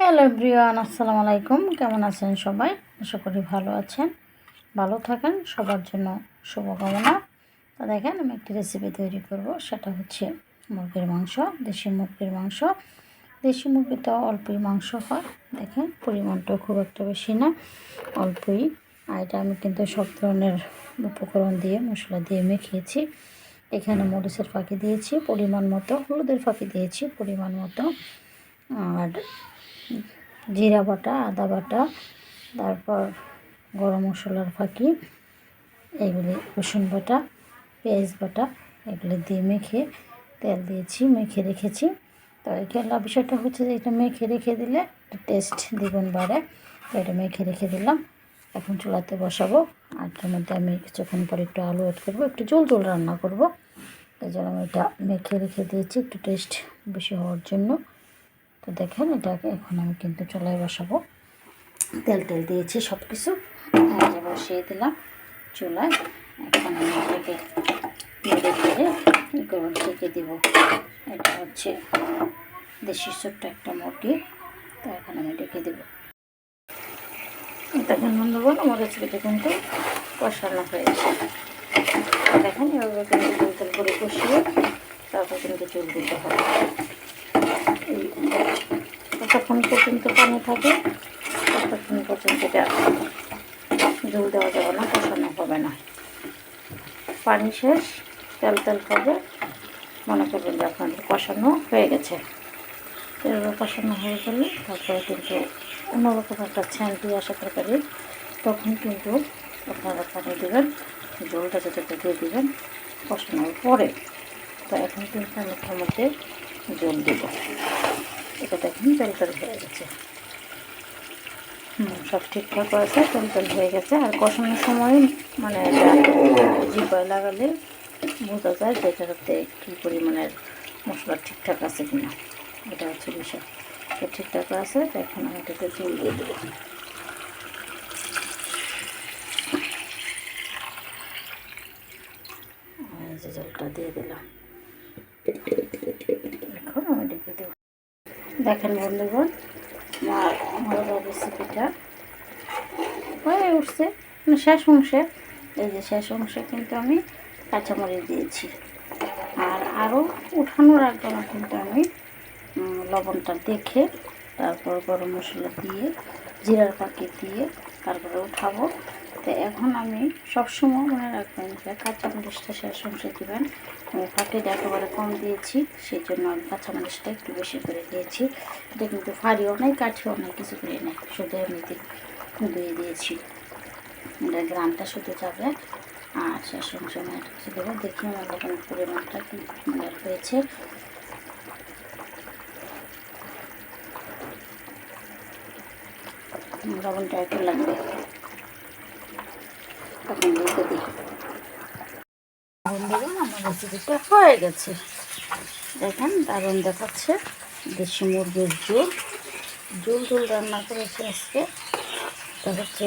Hello everyone, আসসালামু আলাইকুম। কেমন আছেন সবাই? আশা করি ভালো আছেন, ভালো থাকেন। সবার জন্য শুভকামনা। তো দেখেন, আমি একটি রেসিপি তৈরি করব। সেটা হচ্ছে মুরগির মাংস, দেশি মুরগির মাংস। দেশি মুরগিতে অল্পই মাংস হয়, দেখেন পরিমাণটাও খুব একটা বেশি না, অল্পই। আর এটা আমি কিন্তু সব ধরনের উপকরণ দিয়ে, মশলা দিয়ে মেখেছি। এখানে মরিচের ফাঁকি দিয়েছি পরিমাণ মতো, হলুদের ফাঁকি দিয়েছি পরিমাণ মতো, আর জিরা বাটা, আদা বাটা, তারপর গরম মশলার ফাঁকি, এগুলি রসুন বাটা, পেঁয়াজ বাটা, এগুলি দিয়ে মেখে তেল দিয়েছি, মেখে রেখেছি। তো এখানে বিষয়টা হচ্ছে যে এটা মেখে রেখে দিলে টেস্ট দ্বিগুণ বাড়ে। তো এটা মেখে রেখে দিলাম। এখন চুলাতে বসাবো। আর তার মধ্যে আমি কিছুক্ষণ পরে একটু আলু অ্যাড করবো, একটু ঝোল রান্না করব। এই জন্য আমি এটা মেখে রেখে দিয়েছি একটু টেস্ট বেশি হওয়ার জন্য। তো দেখেন, এটাকে এখন আমি কিন্তু চুলায় বসাবো। তেল দিয়েছি সব কিছু, বসিয়ে দিলাম চুলায়। এখন আমি এটাকে নেড়ে ফেড়ে ঢেকে দিব। এটা হচ্ছে দেশি ছোট্ট একটা মুরগি। তো এখন আমি ঢেকে দেব। দেখেন বন্ধুগণ, আমার রেসিপিটা কিন্তু কষানো হয়ে গেছে। দেখেন এভাবে কিন্তু তেল করে কষিয়ে তারপর কিন্তু চুল দিতে হবে। যতক্ষণ পর্যন্ত পানি থাকে ততক্ষণ পর্যন্ত এটা ঝোল দেওয়া যাবে না, কষানো হবে না। পানি শেষ, তেল হবে, মনে করবেন যে আপনাদের কষানো হয়ে গেছে। তেল কষানো হয়ে গেলে তারপরে কিন্তু অন্যরকম একটা ছ্যাঁটি আসা তরকারি, তখন কিন্তু আপনারা পানি দেবেন, ঝোলটা যেটা দিয়ে দেবেন কষানোর পরে। তো এখন কিন্তু আমি তার মধ্যে জল দেব। এটা দেখুন তেল হয়ে গেছে, সব ঠিকঠাক আছে, তেল হয়ে গেছে। আর কষানোর সময় মানে এটা জিপায় লাগালে বোঝা যায় যে এটাতে কী পরিমাণের মশলা ঠিকঠাক আছে কিনা, এটা হচ্ছে বিষয়। তো ঠিকঠাক আছে। তো এখন আমি এটাকে ঝোল দিয়ে দেবো। এই যে জলটা দিয়ে দিলাম, এখন আমি ঢেকে দেবো। দেখেন বন্ধুগণ, আমার রেসিপিটা হয়ে উঠছে, শেষ অংশে। এই যে শেষ অংশে কিন্তু আমি কাঁচামরিচ দিয়েছি। আর আরও উঠানোর আগে কিন্তু আমি লবণটা দেখে তারপর গরম মশলা দিয়ে, জিরার পাখি দিয়ে তারপরে উঠাবো। তো এখন আমি সবসময় মনে রাখবেন যে কাঁচামরিচটা শেষ অংশে দেবেন। আমি ফাঁকিটা একেবারে কম দিয়েছি, সেই জন্য আমি কাঁচামরিচটা একটু বেশি করে দিয়েছি। এটা কিন্তু ফাড়িও নেই, কাঠিও নেই, কিছু করে নেই, শুধু এমনিতে দিয়ে দিয়েছি। এটা গ্রামটা শুধু যাবে। আর শেষ অংশে আমি একটা কিছু দেবো। দেখি আমার লবণের পরিমাণটা কি হয়েছে। লবণটা একটু লাগবে, তখন দেখে দিই। বন্ধুগণ, আমার রেসিপিটা হয়ে গেছে। দেখেন দারুণ দেখাচ্ছে। দেশি মুরগির ঝোল রান্না করেছি আজকে। তা হচ্ছে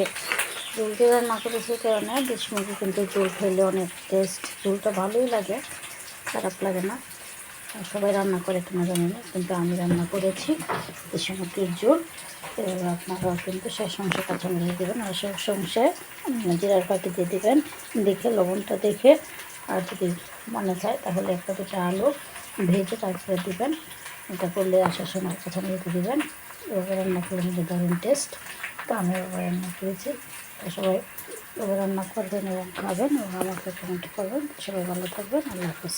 ঝোল দিয়ে রান্না করেছি কারণে দেশি মুরগি কিন্তু ঝোল খেলে অনেক টেস্ট, ঝোলটা ভালোই লাগে, খারাপ লাগে না। সবাই রান্না করে কিনা জানি না, কিন্তু আমি রান্না করেছি দেশি মুরগির ঝোল। এবার আপনারাও কিন্তু শেষ অংশে কাঁচামরিচ দেবেন, আর শেষ অংশে জিরার পাখি দিয়ে দেবেন, দেখে লবণটা দেখে। আর যদি মনে চায় তাহলে একটা দুটো আলু ভেজে তারপরে দেবেন। এটা করলে আসার সময় কাঁচামরিচ দেবেন। এভাবে রান্না করলে কিন্তু দারুণ টেস্ট। তো আমি এভাবে রান্না করেছি। তো সবাই এভাবে রান্না করবেন এবং খাবেন এবং আমাকে কমেন্ট করবেন। সবাই ভালো থাকবেন। আল্লাহ হাফেজ।